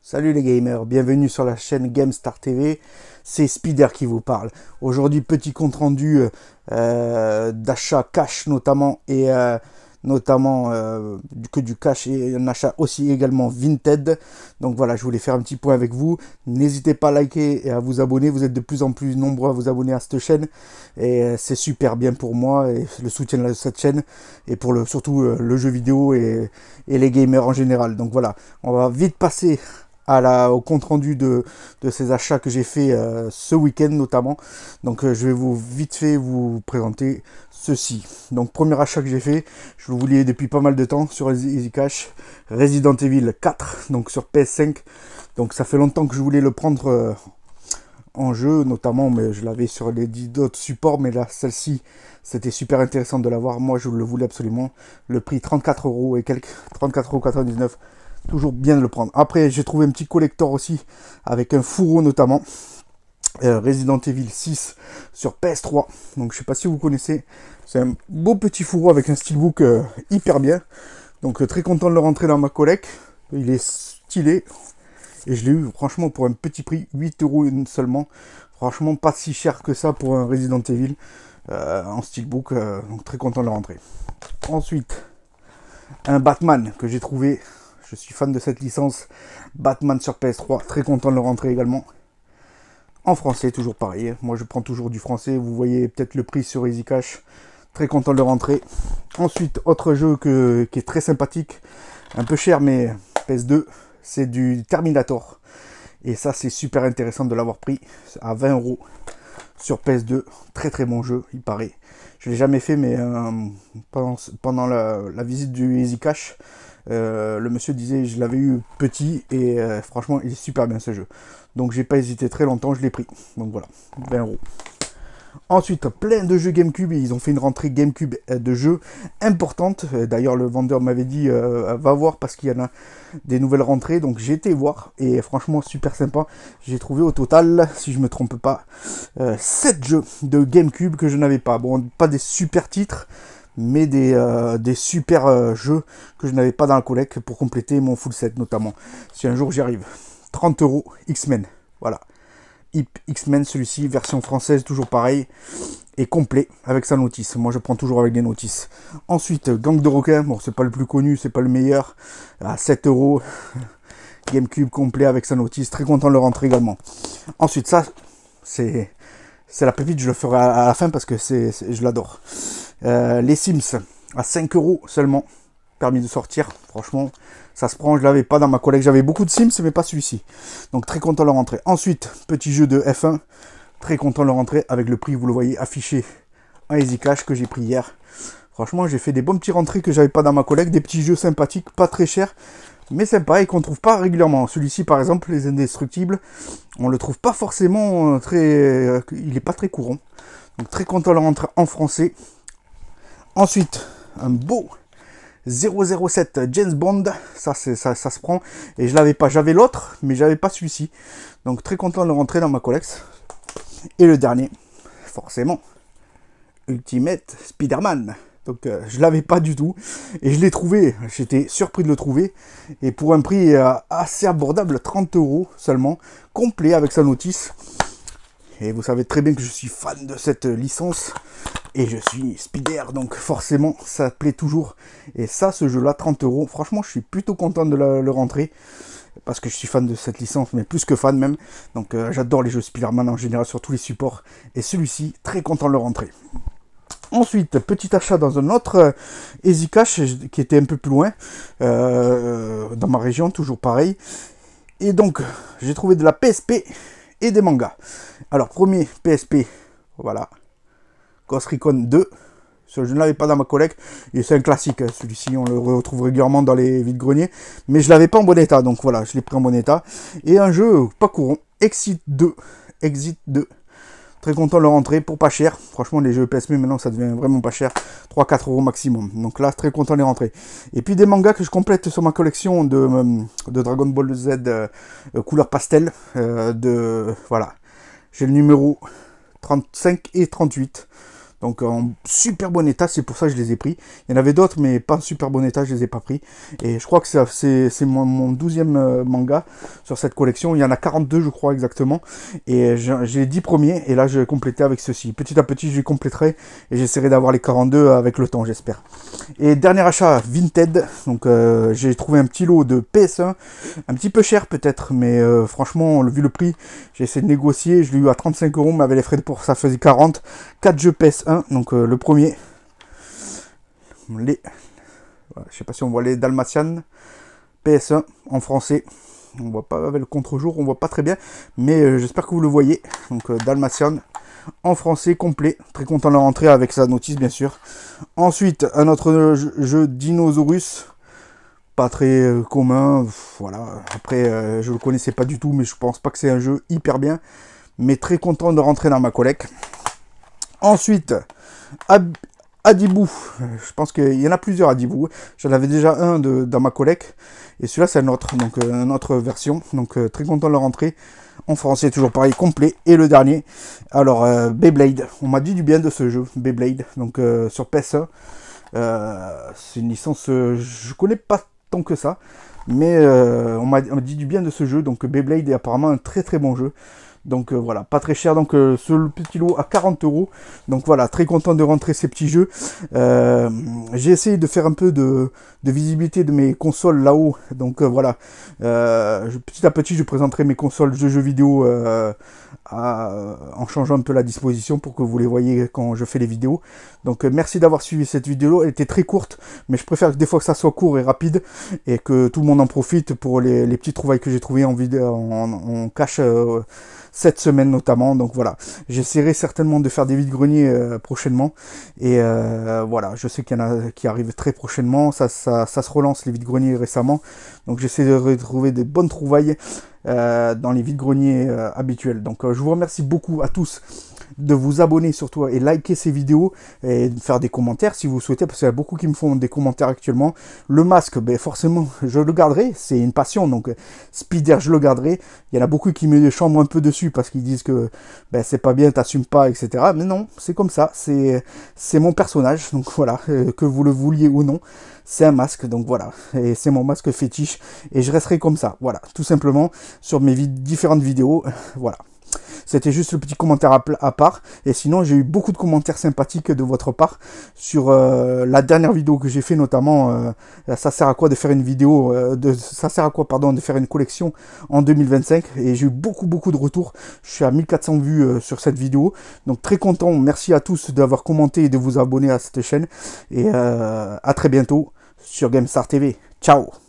Salut les gamers, bienvenue sur la chaîne GameStar TV, c'est Spider qui vous parle. Aujourd'hui, petit compte rendu d'achat cash notamment et que du cash et un achat aussi également Vinted. Donc voilà, je voulais faire un petit point avec vous. N'hésitez pas à liker et à vous abonner, vous êtes de plus en plus nombreux à vous abonner à cette chaîne et c'est super bien pour moi et le soutien de cette chaîne et pour surtout le jeu vidéo et les gamers en général. Donc voilà, on va vite passer au compte rendu de ces achats que j'ai fait ce week-end notamment. Donc je vais vite fait vous présenter ceci. Donc premier achat que j'ai fait, je le voulais depuis pas mal de temps sur Easy Cash, Resident Evil 4, donc sur PS5. Donc ça fait longtemps que je voulais le prendre en jeu notamment, mais je l'avais sur les 10 d'autres supports, mais là celle-ci c'était super intéressant de l'avoir. Moi je le voulais absolument. Le prix 34 € et quelques, 34,99 €. Toujours bien de le prendre. Après, j'ai trouvé un petit collector aussi, avec un fourreau notamment. Resident Evil 6 sur PS3. Donc, je sais pas si vous connaissez. C'est un beau petit fourreau avec un steelbook hyper bien. Donc, très content de le rentrer dans ma collecte. Il est stylé. Et je l'ai eu, franchement, pour un petit prix, 8 € seulement. Franchement, pas si cher que ça pour un Resident Evil en steelbook. Donc, très content de le rentrer. Ensuite, un Batman que j'ai trouvé. Je suis fan de cette licence Batman sur PS3. Très content de le rentrer également. En français, toujours pareil. Moi, je prends toujours du français. Vous voyez peut-être le prix sur Easy Cash. Très content de le rentrer. Ensuite, autre jeu qui est très sympathique. Un peu cher, mais PS2. C'est du Terminator. Et ça, c'est super intéressant de l'avoir pris à 20 € sur PS2. Très très bon jeu, il paraît. Je ne l'ai jamais fait, mais pendant la visite du Easy Cash, le monsieur disait je l'avais eu petit et franchement il est super bien ce jeu. Donc j'ai pas hésité très longtemps, je l'ai pris. Donc voilà, 20 €. Ensuite, plein de jeux GameCube. Ils ont fait une rentrée GameCube de jeux importante. D'ailleurs, le vendeur m'avait dit va voir parce qu'il y en a des nouvelles rentrées. Donc j'ai été voir et franchement super sympa. J'ai trouvé au total, si je me trompe pas, 7 jeux de GameCube que je n'avais pas. Bon, pas des super titres, mais des super jeux que je n'avais pas dans la collecte pour compléter mon full set notamment. Si un jour j'y arrive. 30 €, X-Men. Voilà. X-Men, celui-ci, version française, toujours pareil, et complet avec sa notice. Moi, je prends toujours avec des notices. Ensuite, Gang de requins. Bon, c'est pas le plus connu, c'est pas le meilleur. À 7 €. GameCube complet avec sa notice. Très content de le rentrer également. Ensuite, ça, c'est la pépite. Je le ferai à la fin parce que je l'adore. Les Sims, à 5 € seulement. Permis de sortir, franchement, ça se prend. Je l'avais pas dans ma collecte. J'avais beaucoup de Sims, mais pas celui-ci. Donc très content de le rentrer. Ensuite, petit jeu de F1. Très content de le rentrer avec le prix, vous le voyez affiché en Easy Cash que j'ai pris hier. Franchement, j'ai fait des bons petits rentrées que j'avais pas dans ma collecte. Des petits jeux sympathiques, pas très chers, mais sympa et qu'on trouve pas régulièrement. Celui-ci, par exemple, les Indestructibles, on le trouve pas forcément très... il est pas très courant. Donc très content de le rentrer en français. Ensuite, un beau 007 James Bond, ça se prend, et je l'avais pas, j'avais l'autre, mais j'avais pas celui-ci, donc très content de le rentrer dans ma collection. Et le dernier, forcément, Ultimate Spider-Man, donc je l'avais pas du tout, et je l'ai trouvé, j'étais surpris de le trouver, et pour un prix assez abordable, 30 € seulement, complet avec sa notice, et vous savez très bien que je suis fan de cette licence, et je suis Spider, donc forcément, ça plaît toujours. Et ça, ce jeu-là, 30 €, franchement, je suis plutôt content de le rentrer. Parce que je suis fan de cette licence, mais plus que fan même. Donc j'adore les jeux Spider-Man en général sur tous les supports. Et celui-ci, très content de le rentrer. Ensuite, petit achat dans un autre Easy Cash, qui était un peu plus loin. Dans ma région, toujours pareil. Et donc, j'ai trouvé de la PSP et des mangas. Alors, premier PSP, voilà. Ghost Recon 2, je ne l'avais pas dans ma collecte, et c'est un classique, celui-ci on le retrouve régulièrement dans les vides-greniers, mais je ne l'avais pas en bon état, donc voilà, je l'ai pris en bon état. Et un jeu pas courant, Exit 2, très content de le rentrer pour pas cher, franchement les jeux PSP maintenant ça devient vraiment pas cher, 3-4 € maximum, donc là très content de les rentrer. Et puis des mangas que je complète sur ma collection de Dragon Ball Z couleur pastel, voilà, j'ai le numéro 35 et 38. Donc en super bon état, c'est pour ça que je les ai pris. Il y en avait d'autres, mais pas en super bon état, je les ai pas pris. Et je crois que c'est mon 12e manga sur cette collection. Il y en a 42, je crois, exactement. Et j'ai les 10 premiers, et là je vais compléter avec ceci. Petit à petit, je les compléterai, et j'essaierai d'avoir les 42 avec le temps, j'espère. Et dernier achat, Vinted. Donc j'ai trouvé un petit lot de PS1, un petit peu cher peut-être, mais franchement, vu le prix, j'ai essayé de négocier. Je l'ai eu à 35 €, mais avec les frais de port, ça faisait 40. 4 jeux PS1, donc le premier, voilà, je sais pas si on voit les Dalmatian PS1 en français. On voit pas avec le contre-jour, on voit pas très bien, mais j'espère que vous le voyez. Donc Dalmatian en français complet, très content de la rentrer avec sa notice bien sûr. Ensuite un autre jeu Dinosaurus, pas très commun, voilà. Après je le connaissais pas du tout, mais je pense pas que c'est un jeu hyper bien, mais très content de rentrer dans ma collecte. Ensuite, Adibou, je pense qu'il y en a plusieurs Adibou. J'en avais déjà un dans ma collecte. Et celui-là, c'est un autre, donc une autre version. Donc très content de le rentrer. En français, toujours pareil, complet. Et le dernier, alors Beyblade. On m'a dit du bien de ce jeu, Beyblade. Donc sur PS1. C'est une licence, je connais pas tant que ça. Mais on m'a dit du bien de ce jeu. Donc Beyblade est apparemment un très très bon jeu. Donc voilà, pas très cher, donc ce petit lot à 40 €. Donc voilà, très content de rentrer ces petits jeux. J'ai essayé de faire un peu de visibilité de mes consoles là-haut. Donc voilà, petit à petit je présenterai mes consoles de jeux vidéo en changeant un peu la disposition pour que vous les voyez quand je fais les vidéos. Donc merci d'avoir suivi cette vidéo, elle était très courte, mais je préfère des fois que ça soit court et rapide et que tout le monde en profite pour les petits trouvailles que j'ai trouvées en vidéo, en cache cette semaine notamment. Donc voilà, j'essaierai certainement de faire des vides-greniers prochainement. Et voilà, je sais qu'il y en a qui arrivent très prochainement. Ça se relance les vides-greniers récemment. Donc j'essaie de retrouver des bonnes trouvailles dans les vides-greniers habituels. Donc je vous remercie beaucoup à tous de vous abonner surtout et liker ces vidéos et de faire des commentaires si vous souhaitez, parce qu'il y a beaucoup qui me font des commentaires actuellement. Le masque, ben forcément je le garderai, c'est une passion, donc Spider je le garderai. Il y en a beaucoup qui me chambrent un peu dessus parce qu'ils disent que ben, c'est pas bien, t'assumes pas, etc. Mais non, c'est comme ça, c'est mon personnage, donc voilà, que vous le vouliez ou non, c'est un masque, donc voilà, et c'est mon masque fétiche, et je resterai comme ça, voilà, tout simplement, sur mes différentes vidéos, voilà. C'était juste le petit commentaire à part. Et sinon, j'ai eu beaucoup de commentaires sympathiques de votre part sur la dernière vidéo que j'ai fait, notamment ça sert à quoi de faire une vidéo, ça sert à quoi, pardon, de faire une collection en 2025. Et j'ai eu beaucoup de retours. Je suis à 1400 vues sur cette vidéo. Donc très content. Merci à tous d'avoir commenté et de vous abonner à cette chaîne. Et à très bientôt sur GameStar TV. Ciao!